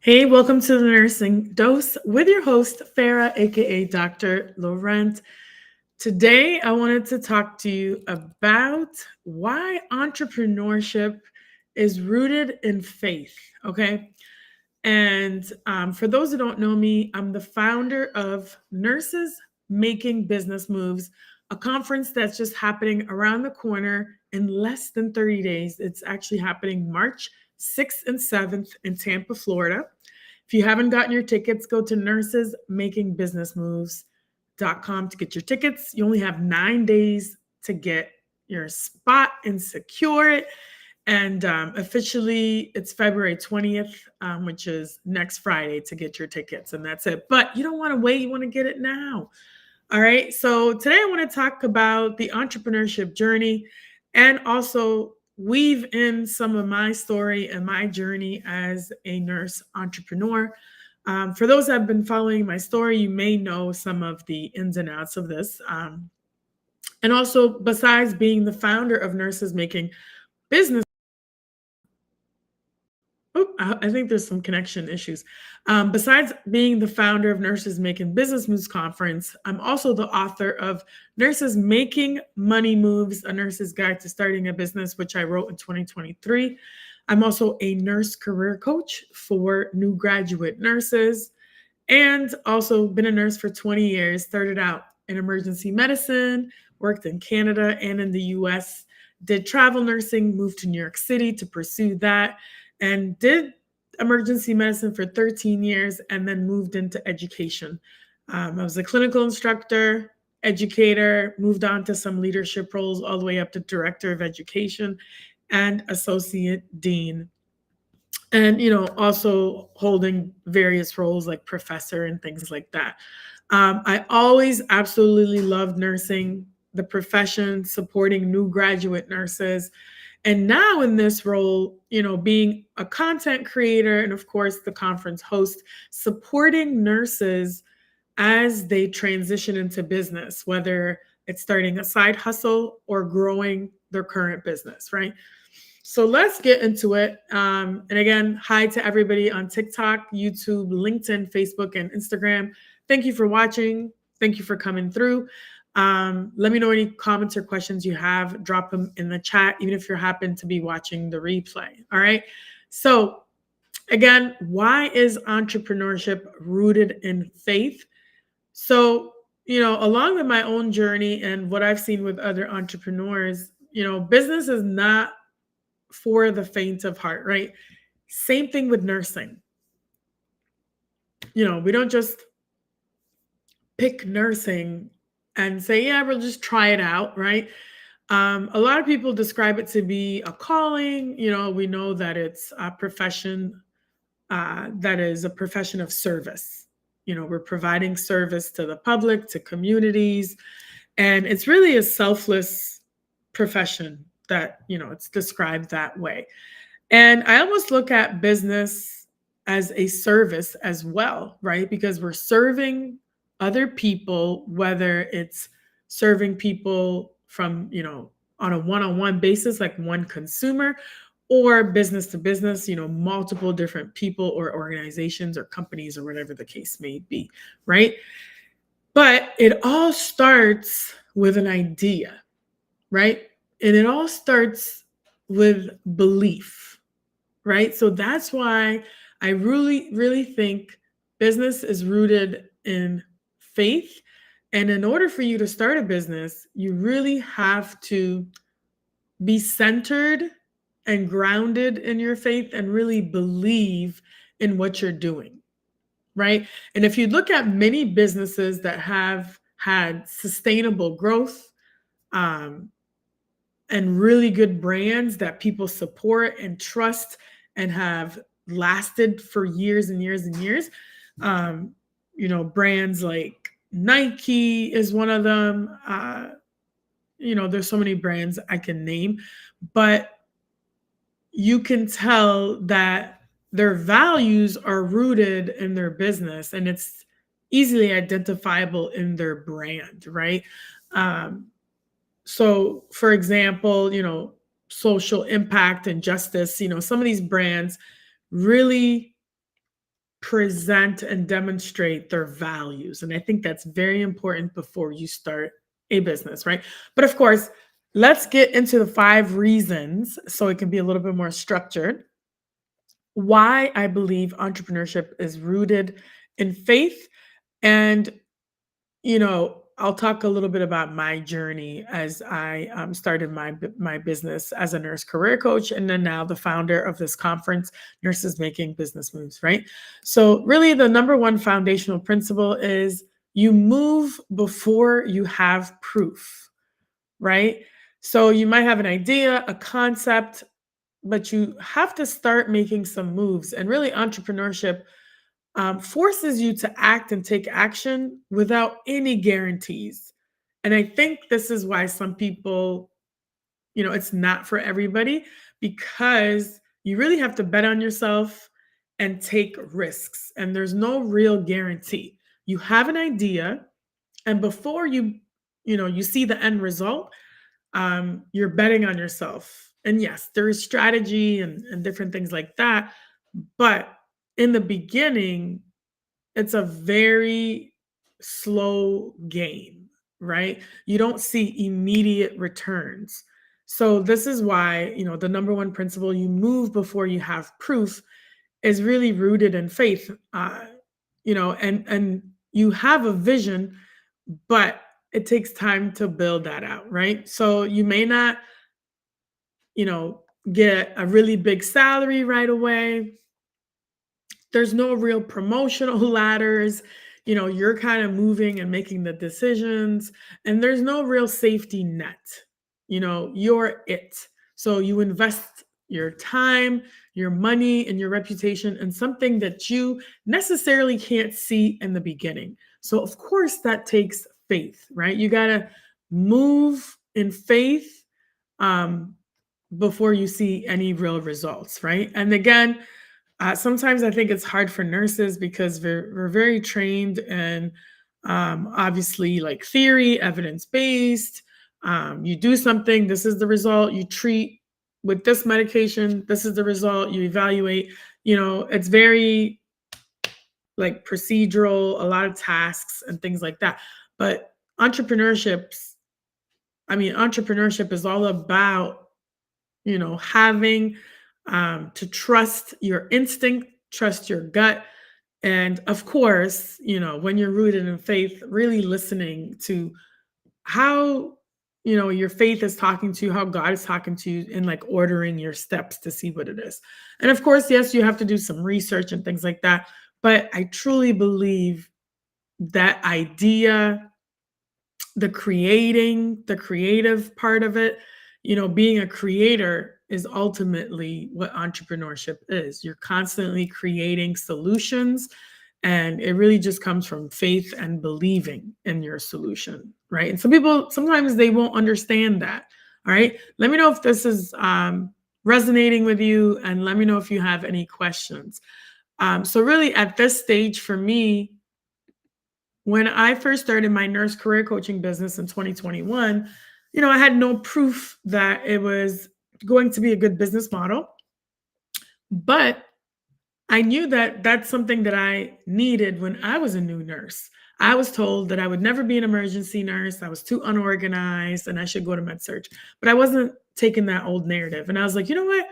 Hey, welcome to the Nursing Dose with your host, Farah, aka Dr. Laurent. Today, I wanted to talk to you about why entrepreneurship is rooted in faith. Okay. And for those who don't know me, I'm the founder of Nurses Making Business Moves, a conference that's just happening around the corner in less than 30 days. It's actually happening March 6th and 7th in Tampa, Florida. If you haven't gotten your tickets, go to nursesmakingbusinessmoves.com to get your tickets. You only have 9 days to get your spot and secure it. And officially, it's February 20th, which is next Friday to get your tickets. And that's it. But you don't want to wait. You want to get it now. All right. So today I want to talk about the entrepreneurship journey and also weave in some of my story and my journey as a nurse entrepreneur. For those that have been following my story, you may know some of the ins and outs of this. And also, besides being the founder of Nurses Making Business, I think there's some connection issues. Besides being the founder of Nurses Making Business Moves Conference, I'm also the author of Nurses Making Money Moves, a nurse's guide to starting a business, which I wrote in 2023. I'm also a nurse career coach for new graduate nurses and also been a nurse for 20 years. Started out in emergency medicine, worked in Canada and in the US, did travel nursing, moved to New York City to pursue that, and did emergency medicine for 13 years and then moved into education. I was a clinical instructor, educator, moved on to some leadership roles all the way up to director of education and associate dean. And, also holding various roles like professor and things like that. I always absolutely loved nursing, the profession, supporting new graduate nurses. And now in this role, being a content creator and, of course, the conference host, supporting nurses as they transition into business, whether it's starting a side hustle or growing their current business, right? So let's get into it. And again, hi to everybody on TikTok, YouTube, LinkedIn, Facebook, and Instagram. Thank you for watching. Thank you for coming through. Let me know any comments or questions you have. Drop them in the chat, even if you happen to be watching the replay. All right. So, again, why is entrepreneurship rooted in faith? So, along with my own journey and what I've seen with other entrepreneurs, business is not for the faint of heart, right? Same thing with nursing. We don't just pick nursing and say, yeah, we'll just try it out, right? A lot of people describe it to be a calling. We know that it's a profession that is a profession of service. We're providing service to the public, to communities, and it's really a selfless profession that, it's described that way. And I almost look at business as a service as well, right? Because we're serving other people, whether it's serving people from, on a one on one basis, like one consumer, or business to business, multiple different people or organizations or companies or whatever the case may be, right? But it all starts with an idea, right? And it all starts with belief, right? So that's why I really, really think business is rooted in faith. And in order for you to start a business, you really have to be centered and grounded in your faith and really believe in what you're doing, right? And if you look at many businesses that have had sustainable growth, and really good brands that people support and trust and have lasted for years and years and years. Brands like Nike is one of them. There's so many brands I can name, but you can tell that their values are rooted in their business and it's easily identifiable in their brand, right? So, for example, social impact and justice, some of these brands really present and demonstrate their values. And I think that's very important before you start a business, right? But of course, let's get into the 5 reasons so it can be a little bit more structured why I believe entrepreneurship is rooted in faith. And, I'll talk a little bit about my journey as I started my business as a nurse career coach, and then now the founder of this conference, Nurses Making Business Moves, right? So, really, the number one foundational principle is you move before you have proof, right? So, you might have an idea, a concept, but you have to start making some moves. And really, entrepreneurship forces you to act and take action without any guarantees. And I think this is why some people, it's not for everybody because you really have to bet on yourself and take risks. And there's no real guarantee. You have an idea, and before you see the end result, you're betting on yourself. And yes, there is strategy and different things like that. But in the beginning, it's a very slow game, right? You don't see immediate returns. So this is why, the number one principle, you move before you have proof, is really rooted in faith. And you have a vision, but it takes time to build that out, right? So you may not, you know, get a really big salary right away. There's no real promotional ladders. You're kind of moving and making the decisions, and there's no real safety net. You're it. So you invest your time, your money, and your reputation in something that you necessarily can't see in the beginning. So, of course, that takes faith, right? You got to move in faith um, before you see any real results, right? And again, sometimes I think it's hard for nurses because we're very trained in obviously like theory, evidence based. You do something, this is the result. You treat with this medication, this is the result. You evaluate. It's very like procedural, a lot of tasks and things like that. But entrepreneurship is all about having to trust your instinct, trust your gut. And of course, when you're rooted in faith, really listening to how, your faith is talking to you, how God is talking to you, and like ordering your steps to see what it is. And of course, yes, you have to do some research and things like that. But I truly believe that idea, the creative part of it, being a creator is ultimately what entrepreneurship is. You're constantly creating solutions, and it really just comes from faith and believing in your solution, right? And some people, sometimes they won't understand that. All right. Let me know if this is resonating with you, and let me know if you have any questions. So really at this stage for me, when I first started my nurse career coaching business in 2021, I had no proof that it was going to be a good business model, but I knew that that's something that I needed when I was a new nurse. I was told that I would never be an emergency nurse. I was too unorganized and I should go to med surg. But I wasn't taking that old narrative. And I was like, you know what?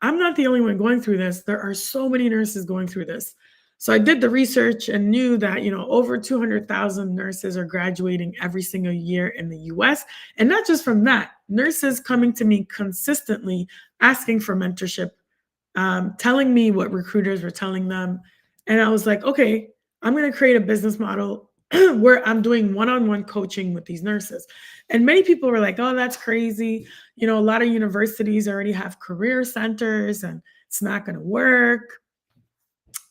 I'm not the only one going through this. There are so many nurses going through this. So I did the research and knew that, over 200,000 nurses are graduating every single year in the US. And not just from that, nurses coming to me consistently asking for mentorship, telling me what recruiters were telling them. And I was like, okay, I'm going to create a business model where I'm doing one-on-one coaching with these nurses. And many people were like, oh, that's crazy. A lot of universities already have career centers and it's not going to work.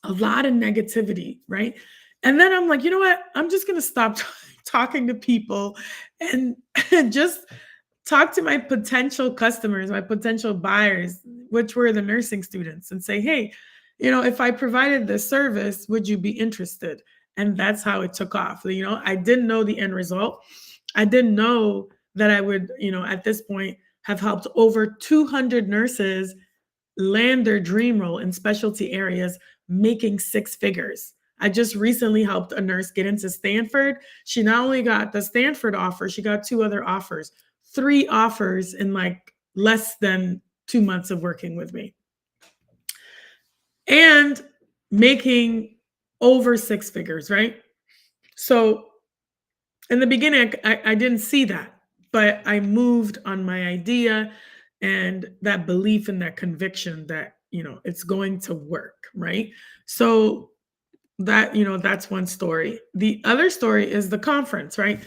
A lot of negativity, right? And then I'm like, you know what? I'm just going to stop talking to people and just talk to my potential customers, my potential buyers, which were the nursing students, and say, hey, if I provided this service, would you be interested? And that's how it took off. I didn't know the end result. I didn't know that I would, at this point, have helped over 200 nurses land their dream role in specialty areas, making six figures. I just recently helped a nurse get into Stanford. She not only got the Stanford offer, she got two other offers, three offers in like less than 2 months of working with me, and making over six figures, right? So in the beginning, I didn't see that, but I moved on my idea and that belief and that conviction that, it's going to work, right? So that's one story. The other story is the conference, right?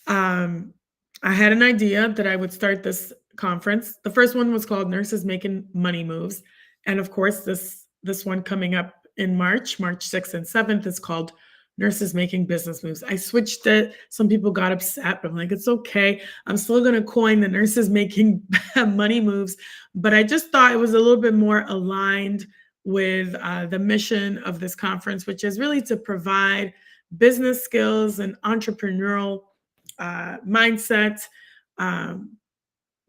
Um, I had an idea that I would start this conference. The first one was called Nurses Making Money Moves. And of course, this one coming up in March 6th and 7th is called Nurses Making Business Moves. I switched it. Some people got upset, but I'm like, it's okay. I'm still going to coin the Nurses Making Money Moves. But I just thought it was a little bit more aligned with the mission of this conference, which is really to provide business skills and entrepreneurial mindset um,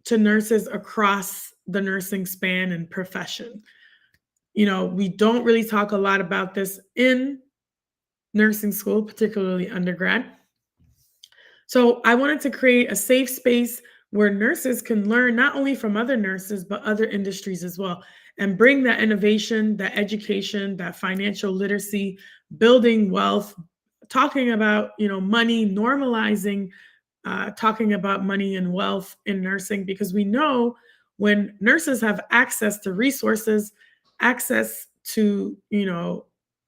to nurses across the nursing span and profession. We don't really talk a lot about this in nursing school, particularly undergrad. So I wanted to create a safe space where nurses can learn not only from other nurses, but other industries as well, and bring that innovation, that education, that financial literacy, building wealth, talking about, money, normalizing talking about money and wealth in nursing, because we know when nurses have access to resources, access to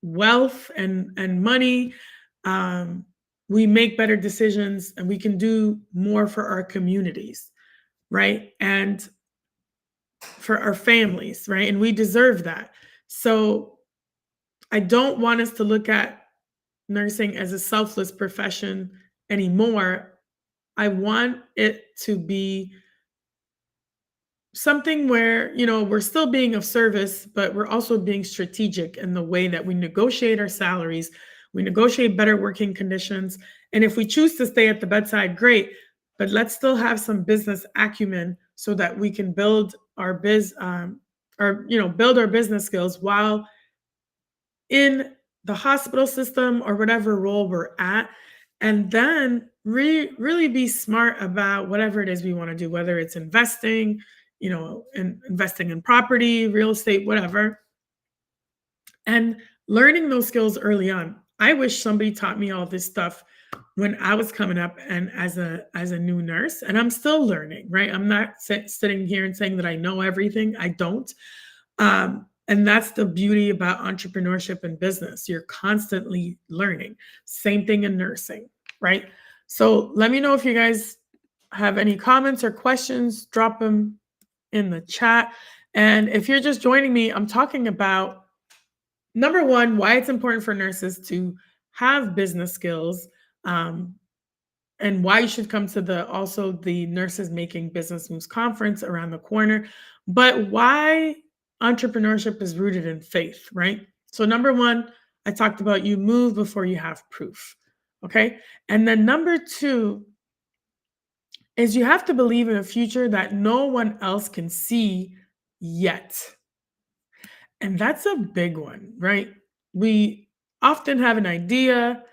wealth and money, um, we make better decisions and we can do more for our communities, right? And for our families, right? And we deserve that. So I don't want us to look at nursing as a selfless profession anymore. I want it to be something where, we're still being of service, but we're also being strategic in the way that we negotiate our salaries, we negotiate better working conditions. And if we choose to stay at the bedside, great, but let's still have some business acumen so that we can build our build our business skills while in the hospital system or whatever role we're at, and then really be smart about whatever it is we want to do, whether it's investing, investing in property, real estate, whatever, and learning those skills early on. I wish somebody taught me all this stuff when I was coming up and as a new nurse, and I'm still learning, right? I'm not sitting here and saying that I know everything. I don't. And that's the beauty about entrepreneurship and business. You're constantly learning. Same thing in nursing, right? So let me know if you guys have any comments or questions, drop them in the chat. And if you're just joining me, I'm talking about number one, why it's important for nurses to have business skills, and why you should come to the Nurses Making Business Moves conference around the corner, but why entrepreneurship is rooted in faith, right? So number one, I talked about you move before you have proof. Okay. And then number two is you have to believe in a future that no one else can see yet. And that's a big one, right? We often have an idea,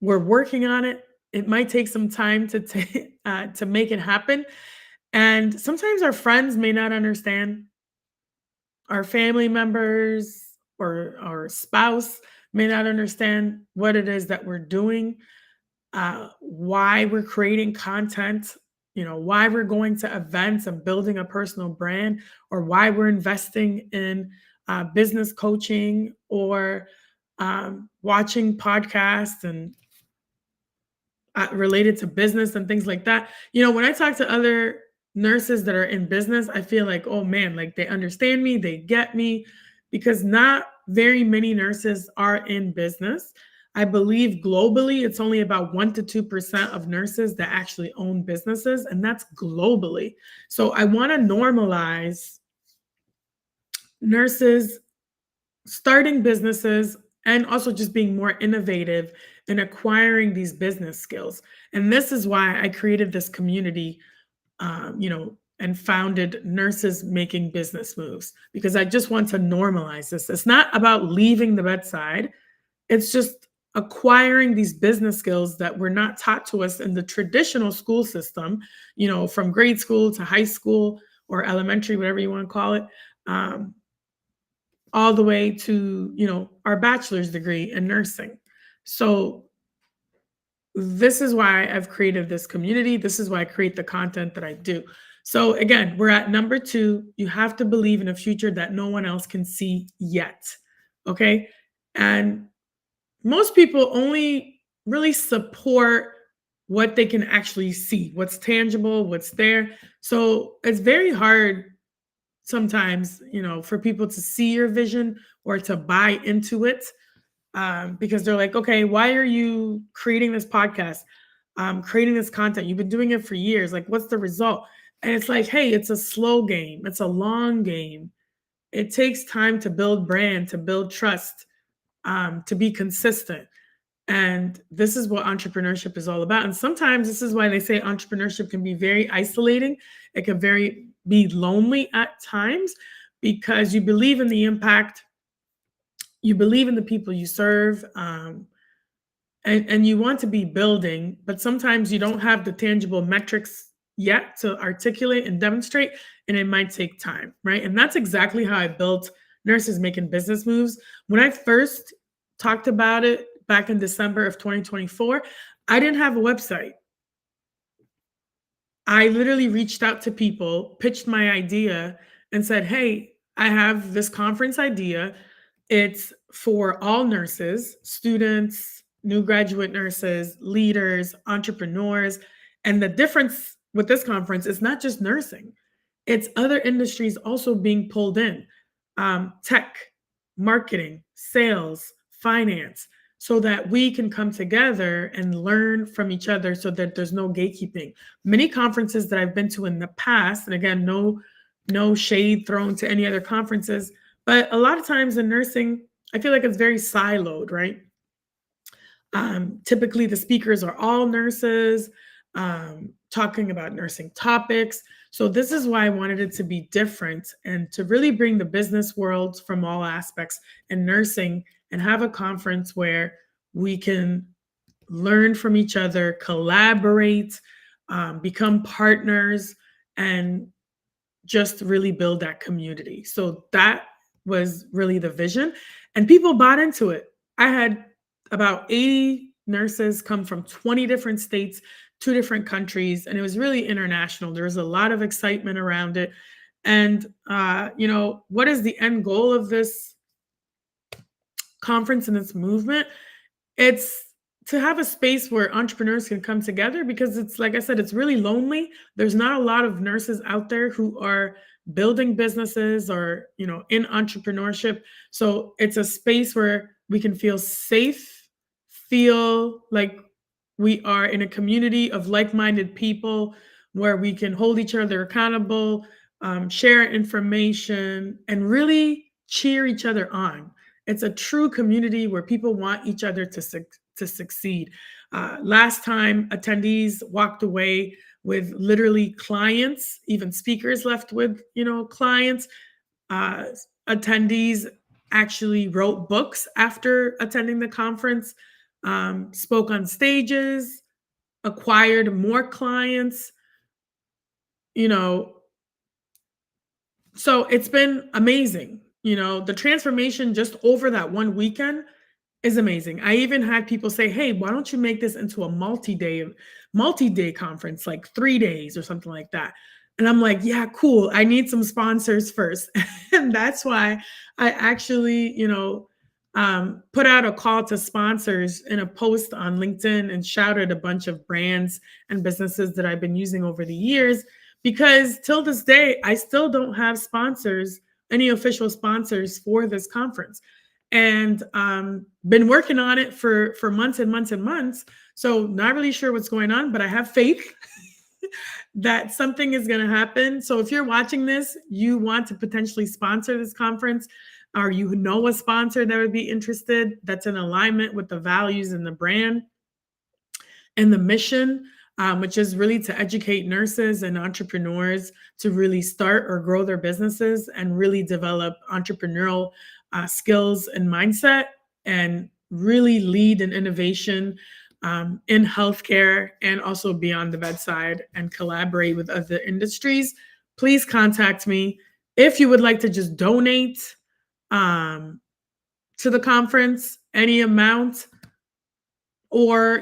we're working on it. It might take some time to make it happen. And sometimes our friends may not understand, our family members or our spouse may not understand what it is that we're doing, why we're creating content, why we're going to events and building a personal brand, or why we're investing in business coaching or watching podcasts and related to business and things like that. When I talk to other nurses that are in business, I feel like, oh man, like they understand me, they get me, because not very many nurses are in business. I believe globally, it's only about 1% to 2% of nurses that actually own businesses, and that's globally. So I want to normalize nurses starting businesses and also just being more innovative in acquiring these business skills. And this is why I created this community, and founded Nurses Making Business Moves because I just want to normalize this. It's not about leaving the bedside, it's just acquiring these business skills that were not taught to us in the traditional school system, from grade school to high school or elementary, whatever you want to call it, um, all the way to, our bachelor's degree in nursing. So this is why I've created this community. This is why I create the content that I do. So again, we're at number 2. You have to believe in a future that no one else can see yet. Okay. And most people only really support what they can actually see, what's tangible, what's there. So it's very hard sometimes, for people to see your vision or to buy into it, because they're like, okay, why are you creating this podcast, creating this content? You've been doing it for years. Like, what's the result? And it's like, hey, it's a slow game. It's a long game. It takes time to build brand, to build trust, to be consistent. And this is what entrepreneurship is all about. And sometimes this is why they say entrepreneurship can be very isolating. It can be lonely at times because you believe in the impact, you believe in the people you serve, and you want to be building, but sometimes you don't have the tangible metrics yet to articulate and demonstrate, and it might take time, right? And that's exactly how I built Nurses Making Business Moves. When I first talked about it back in December of 2024, I didn't have a website. I literally reached out to people, pitched my idea, and said, hey, I have this conference idea. It's for all nurses, students, new graduate nurses, leaders, entrepreneurs. And the difference with this conference is not just nursing, it's other industries also being pulled in, tech, marketing, sales, finance, so that we can come together and learn from each other so that there's no gatekeeping. Many conferences that I've been to in the past, and again, no shade thrown to any other conferences, but a lot of times in nursing, I feel like it's very siloed, right? Typically, the speakers are all nurses, talking about nursing topics. So this is why I wanted it to be different and to really bring the business world from all aspects and nursing and have a conference where we can learn from each other, collaborate, become partners, and just really build that community. So that was really the vision, and people bought into it. I had about 80 nurses come from 20 different states, 2 different countries, and it was really international. There was a lot of excitement around it. And what is the end goal of this conference and this movement? It's to have a space where entrepreneurs can come together, because it's, like I said, it's really lonely. There's not a lot of nurses out there who are building businesses or, in entrepreneurship. So it's a space where we can feel safe, feel like we are in a community of like-minded people where we can hold each other accountable, share information, and really cheer each other on. It's a true community where people want each other to succeed. Last time, attendees walked away with literally clients, even speakers left with, clients. Attendees actually wrote books after attending the conference, spoke on stages, acquired more clients, you know. So it's been amazing. The transformation just over that one weekend is amazing. I even had people say, hey, why don't you make this into a multi-day conference, like 3 days or something like that? And I'm like, yeah, cool. I need some sponsors first. And that's why I actually, put out a call to sponsors in a post on LinkedIn and shouted a bunch of brands and businesses that I've been using over the years, because till this day, I still don't have sponsors, any official sponsors for this conference. And been working on it for months and months and months. So not really sure what's going on, but I have faith that something is going to happen. So if you're watching this, you want to potentially sponsor this conference, or you know a sponsor that would be interested, that's in alignment with the values and the brand and the mission, which is really to educate nurses and entrepreneurs to really start or grow their businesses and really develop entrepreneurial skills and mindset and really lead in innovation in healthcare and also beyond the bedside and collaborate with other industries. Please contact me. If you would like to just donate to the conference, any amount, or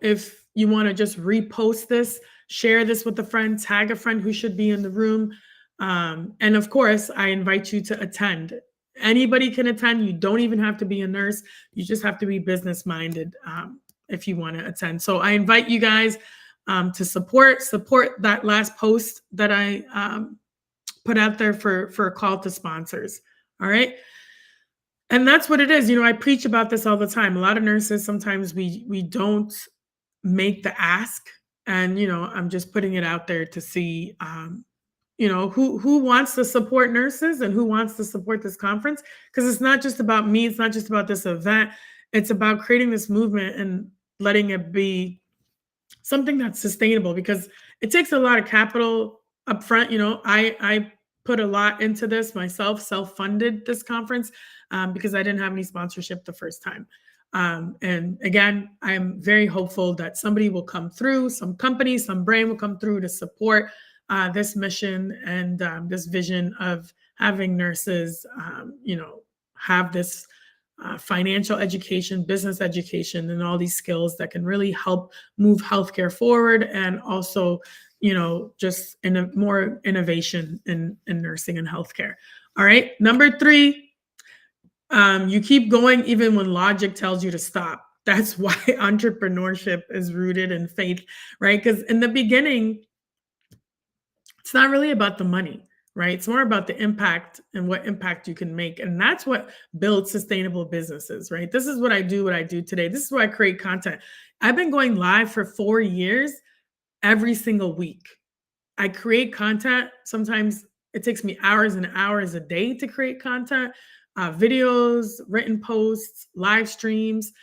if you want to just repost this, share this with a friend, tag a friend who should be in the room, and of course I invite you to attend. Anybody can attend. You don't even have to be a nurse. You just have to be business minded if you want to attend. So I invite you guys to support that last post that I put out there for a call to sponsors. All right. And that's what it is. I preach about this all the time. A lot of nurses, sometimes we don't make the ask. And, I'm just putting it out there to see, who wants to support nurses and who wants to support this conference. Because it's not just about me. It's not just about this event. It's about creating this movement and letting it be something that's sustainable, because it takes a lot of capital up front. I put a lot into this myself, self-funded this conference because I didn't have any sponsorship the first time. And again, I'm very hopeful that somebody will come through, some company, some brand will come through to support this mission and this vision of having nurses, have this financial education, business education, and all these skills that can really help move healthcare forward, and also, just in a more innovation in nursing and healthcare. All right. Number 3, you keep going even when logic tells you to stop. That's why entrepreneurship is rooted in faith, right? Because in the beginning, it's not really about the money, right? It's more about the impact and what impact you can make. And that's what builds sustainable businesses, right? This is what I do today. This is why I create content. I've been going live for 4 years every single week. I create content. Sometimes it takes me hours and hours a day to create content, videos, written posts, live streams.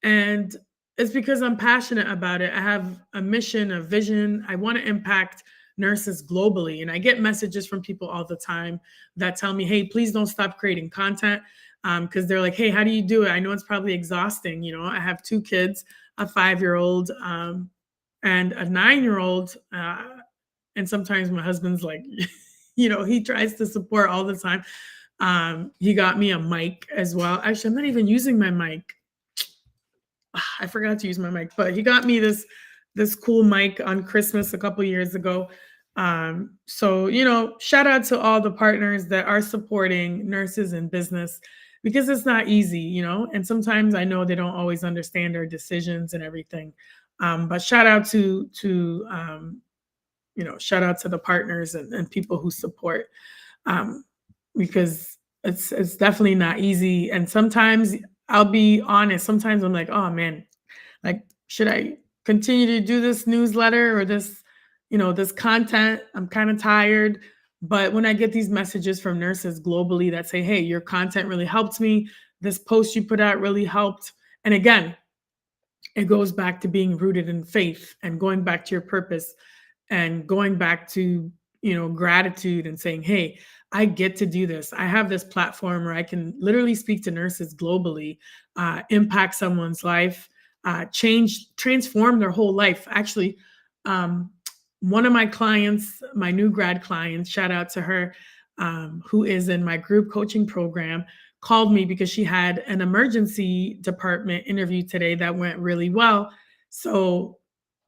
And it's because I'm passionate about it. I have a mission, a vision. I want to impact nurses globally. And I get messages from people all the time that tell me, hey, please don't stop creating content. Because they're like, hey, how do you do it? I know it's probably exhausting. I have 2 kids, a 5-year-old and a 9-year-old. And sometimes my husband's like, he tries to support all the time. He got me a mic as well. Actually, I'm not even using my mic. I forgot to use my mic, but he got me this cool mic on Christmas a couple years ago. So, shout out to all the partners that are supporting nurses in business, because it's not easy, and sometimes I know they don't always understand our decisions and everything. But shout out to shout out to the partners and people who support, because it's definitely not easy. And sometimes, I'll be honest, sometimes I'm like, oh man, like, should I continue to do this newsletter or this content? I'm kind of tired. But when I get these messages from nurses globally that say, hey, your content really helped me, this post you put out really helped. And again, it goes back to being rooted in faith and going back to your purpose and going back to, gratitude and saying, hey, I get to do this. I have this platform where I can literally speak to nurses globally, impact someone's life, transform their whole life. Actually, one of my clients, my new grad client, shout out to her, who is in my group coaching program, called me because she had an emergency department interview today that went really well. So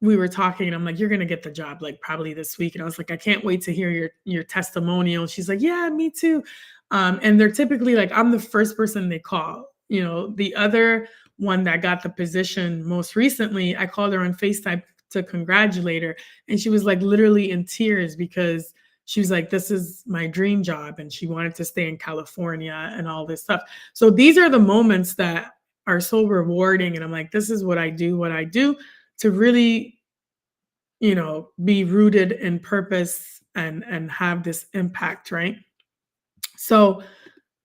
we were talking and I'm like, you're going to get the job like probably this week. And I was like, I can't wait to hear your testimonial. She's like, yeah, me too. And they're typically like, I'm the first person they call. The other one that got the position most recently, I called her on FaceTime to congratulate her. And she was like literally in tears because she was like, this is my dream job. And she wanted to stay in California and all this stuff. So these are the moments that are so rewarding. And I'm like, this is what I do to really, be rooted in purpose and have this impact, right? So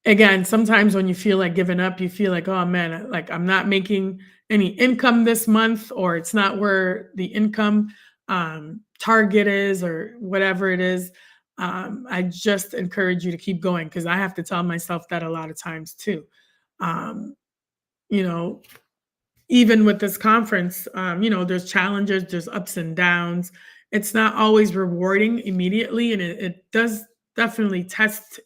again, sometimes when you feel like giving up, you feel like, oh man, like I'm not making any income this month, or it's not where the income target is or whatever it is. I just encourage you to keep going because I have to tell myself that a lot of times too. Um, you know, even with this conference, there's challenges, there's ups and downs. It's not always rewarding immediately, and it does definitely test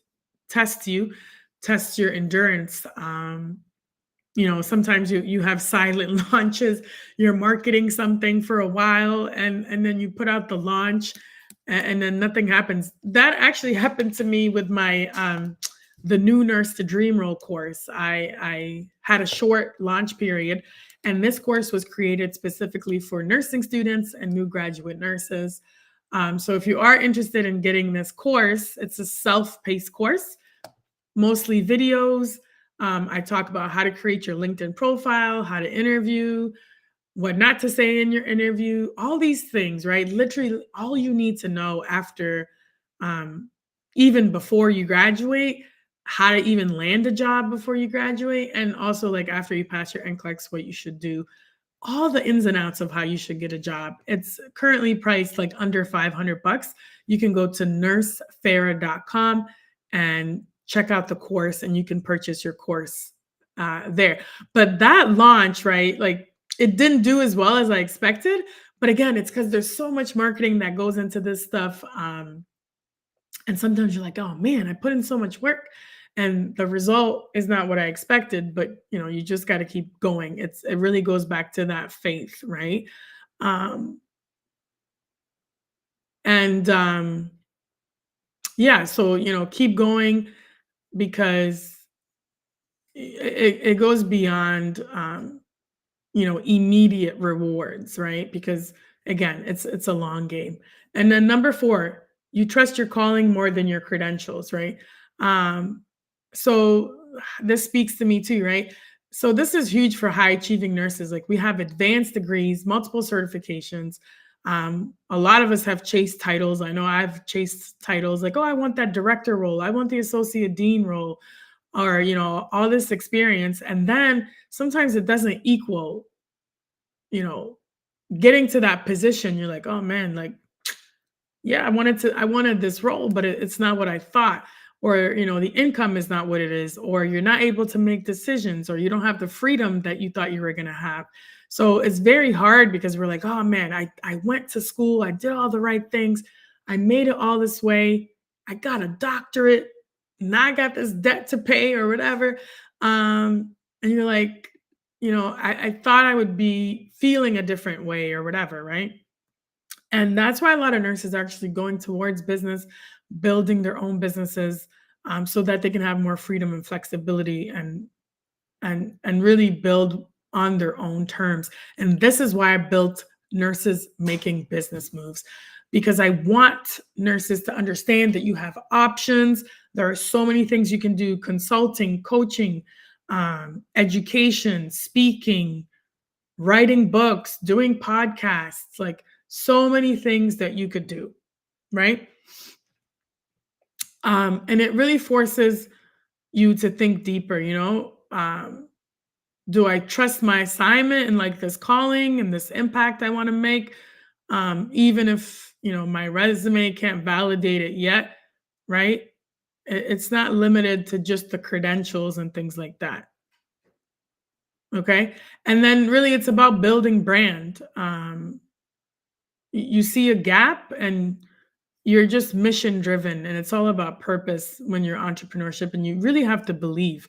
you, test your endurance. Sometimes you have silent launches. You're marketing something for a while, and then you put out the launch, and then nothing happens. That actually happened to me with my the new Nurse to Dream Role course. I had a short launch period, and this course was created specifically for nursing students and new graduate nurses. So if you are interested in getting this course, it's a self-paced course, mostly videos. I talk about how to create your LinkedIn profile, how to interview, what not to say in your interview, all these things, right? Literally, all you need to know after, um, even before you graduate, how to even land a job before you graduate, and also like after you pass your NCLEX, what you should do, all the ins and outs of how you should get a job. It's currently priced like under 500 bucks. You can go to nursefarah.com and check out the course and you can purchase your course there. But that launch, right? Like it didn't do as well as I expected. But again, it's because there's so much marketing that goes into this stuff. And sometimes you're like, oh man, I put in so much work and the result is not what I expected, but you just got to keep going. It really goes back to that faith, right? Um and Yeah, so keep going because it goes beyond immediate rewards, right? Because again, it's a long game. And then number 4, you trust your calling more than your credentials, right? um so this speaks to me too, right? So this is huge for high achieving nurses. Like we have advanced degrees, multiple certifications. A lot of us have chased titles. I know I've chased titles like, oh, I want that director role, I want the associate dean role, or all this experience, and then sometimes it doesn't equal you know getting to that position. You're like, oh man, like, yeah, I wanted this role, but it's not what I thought, or the income is not what it is, or you're not able to make decisions, or you don't have the freedom that you thought you were going to have. So it's very hard because we're like, oh man, I went to school, I did all the right things, I made it all this way, I got a doctorate, now I got this debt to pay or whatever. And you're like, I thought I would be feeling a different way or whatever, right? And that's why a lot of nurses are actually going towards business, building their own businesses, so that they can have more freedom and flexibility, and really build on their own terms. And this is why I built Nurses Making Business Moves, because I want nurses to understand that you have options. There are so many things you can do: consulting, coaching, education, speaking, writing books, doing podcasts, like so many things that you could do, right? And it really forces you to think deeper, do I trust my assignment and like this calling and this impact I want to make? Even if, my resume can't validate it yet, right? It's not limited to just the credentials and things like that. Okay. And then really it's about building brand. You see a gap and you're just mission driven, and it's all about purpose when you're entrepreneurship, and you really have to believe,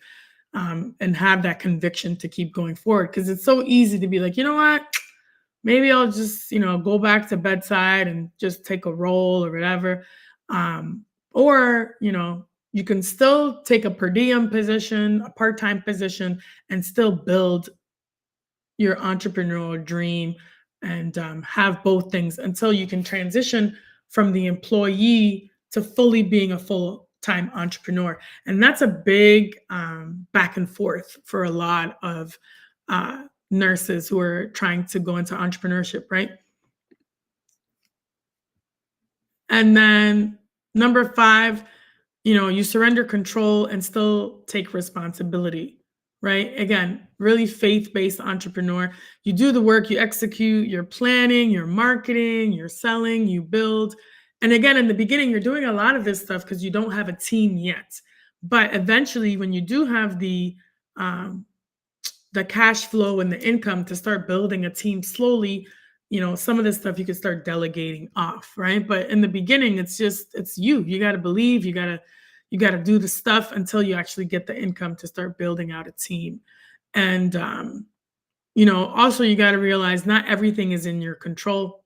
and have that conviction to keep going forward, because it's so easy to be like, you know what, maybe I'll just go back to bedside and just take a role or whatever. Or you can still take a per diem position, a part-time position, and still build your entrepreneurial dream, and have both things until you can transition from the employee to fully being a full-time entrepreneur. And that's a big back and forth for a lot of nurses who are trying to go into entrepreneurship, right? And then number 5, you surrender control and still take responsibility. right? Again, really faith-based entrepreneur. You do the work, you execute, you're planning, you're marketing, you're selling, you build. And again, in the beginning, you're doing a lot of this stuff because you don't have a team yet. But eventually, when you do have um, the cash flow and the income to start building a team slowly, some of this stuff you can start delegating off, right? But in the beginning, it's you got to believe, you got to do the stuff until you actually get the income to start building out a team. And also you got to realize not everything is in your control,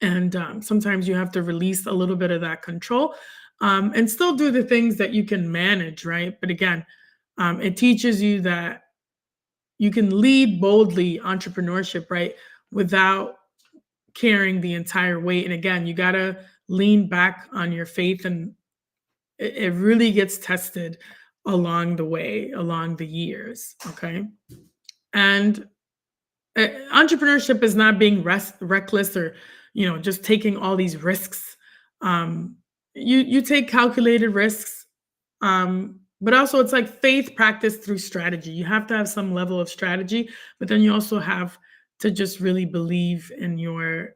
and sometimes you have to release a little bit of that control, and still do the things that you can manage, right? But again, it teaches you that you can lead boldly entrepreneurship, right? Without carrying the entire weight. And again, you got to lean back on your faith, and it really gets tested along the way, along the years. Okay. And entrepreneurship is not being reckless, or, just taking all these risks. Um, you take calculated risks, but also it's like faith practiced through strategy. You have to have some level of strategy, but then you also have to just really believe in your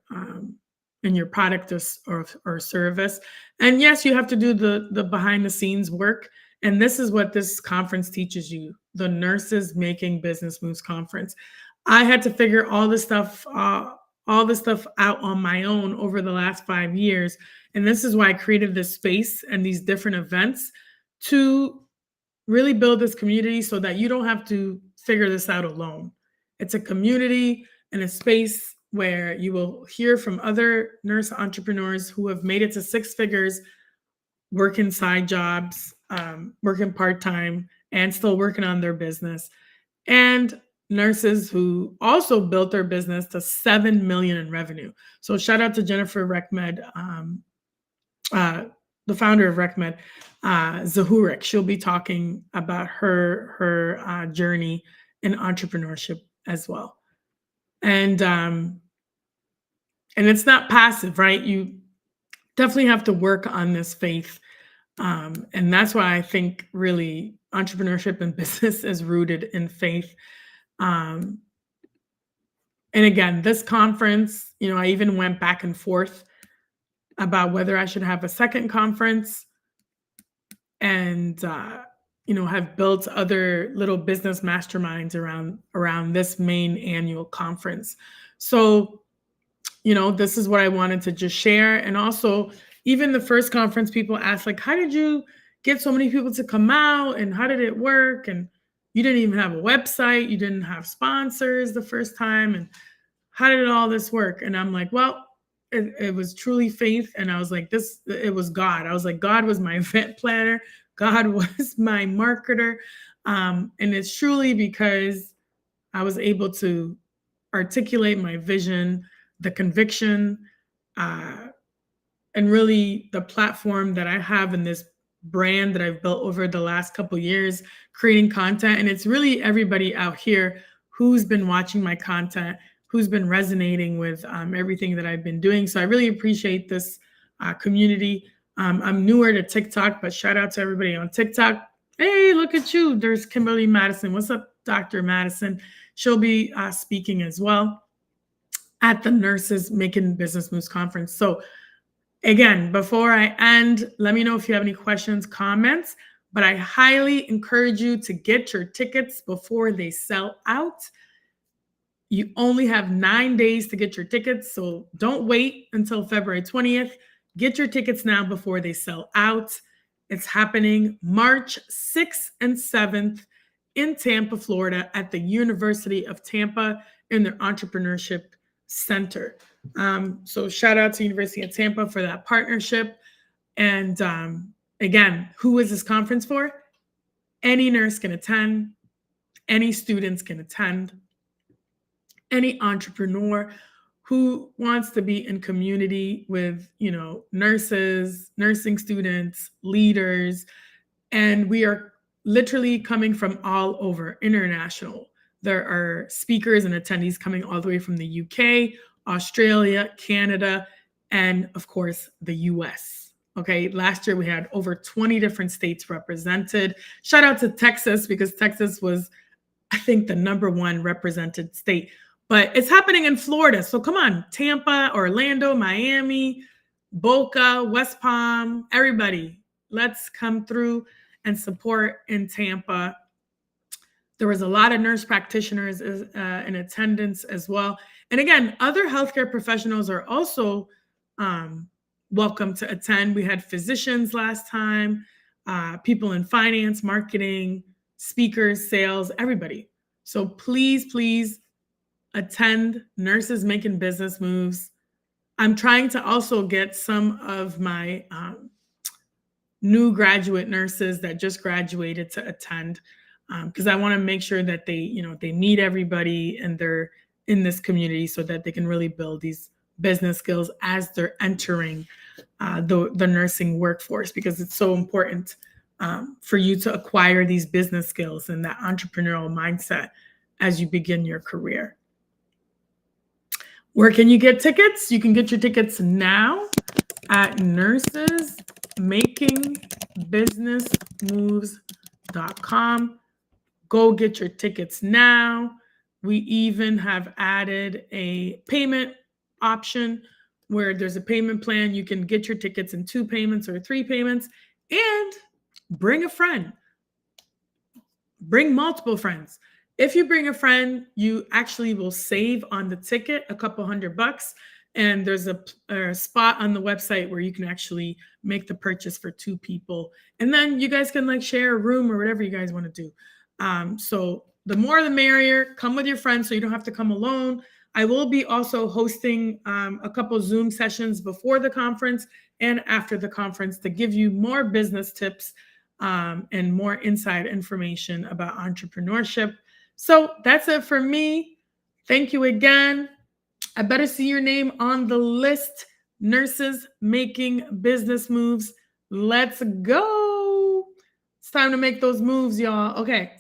product, or service. And yes, you have to do the behind the scenes work. And this is what this conference teaches you: the Nurses Making Business Moves conference. I had to figure all this stuff out on my own over the last 5 years, and this is why I created this space and these different events to really build this community so that you don't have to figure this out alone. It's a community and a space where you will hear from other nurse entrepreneurs who have made it to six figures, working side jobs, working part time, and still working on their business, and nurses who also built their business to 7 million in revenue. So shout out to Jennifer Reckmed, uh, the founder of RecMed, Zahurik. She'll be talking about her journey in entrepreneurship as well. And it's not passive, right? You definitely have to work on this faith, and that's why I think really entrepreneurship and business is rooted in faith. Um, and again, this conference, I even went back and forth about whether I should have a second conference, and have built other little business masterminds around this main annual conference. So this is what I wanted to just share. And also, even the first conference, people asked, like, how did you get so many people to come out, and how did it work? And you didn't even have a website, you didn't have sponsors the first time, and how did all this work? And I'm like, well, it was truly faith. And I was like, it was God. I was like, God was my event planner. God was my marketer. And it's truly because I was able to articulate my vision, the conviction, and really the platform that I have in this brand that I've built over the last couple of years, creating content. And it's really everybody out here who's been watching my content, who's been resonating with everything that I've been doing. So I really appreciate this community. I'm newer to TikTok, but shout out to everybody on TikTok. Hey, look at you. There's Kimberly Madison. What's up, Dr. Madison? She'll be speaking as well at the Nurses Making Business Moves conference. So again, before I end, let me know if you have any questions, comments, but I highly encourage you to get your tickets before they sell out. You only have 9 days to get your tickets, so don't wait until February 20th. Get your tickets now before they sell out. It's happening March 6th and 7th in Tampa, Florida, at the University of Tampa in their Entrepreneurship Center. So shout out to University of Tampa for that partnership. And again, who is this conference for? Any nurse can attend. Any students can attend. Any entrepreneur who wants to be in community with, nurses, nursing students, leaders. And we are literally coming from all over, international. There are speakers and attendees coming all the way from the UK, Australia, Canada, and of course, the US. Okay, last year we had over 20 different states represented. Shout out to Texas because Texas was, I think, the #1 represented state. But it's happening in Florida. So come on, Tampa, Orlando, Miami, Boca, West Palm, everybody, let's come through and support in Tampa. There was a lot of nurse practitioners in attendance as well. And again, other healthcare professionals are also welcome to attend. We had physicians last time, people in finance, marketing, speakers, sales, everybody. So please attend Nurses Making Business Moves. I'm trying to also get some of my new graduate nurses that just graduated to attend because I want to make sure that they meet everybody and they're in this community so that they can really build these business skills as they're entering the nursing workforce, because it's so important for you to acquire these business skills and that entrepreneurial mindset as you begin your career. Where can you get tickets? You can get your tickets now at nursesmakingbusinessmoves.com. Go get your tickets now. We even have added a payment option where there's a payment plan. You can get your tickets in 2 payments or 3 payments, and bring a friend. Bring multiple friends. If you bring a friend, you actually will save on the ticket a couple $100. And there's a spot on the website where you can actually make the purchase for 2 people. And then you guys can share a room or whatever you guys want to do. So the more the merrier. Come with your friends so you don't have to come alone. I will be also hosting a couple Zoom sessions before the conference and after the conference to give you more business tips and more inside information about entrepreneurship. So that's it for me. Thank you again. I better see your name on the list. Nurses Making Business Moves. Let's go. It's time to make those moves, y'all. Okay.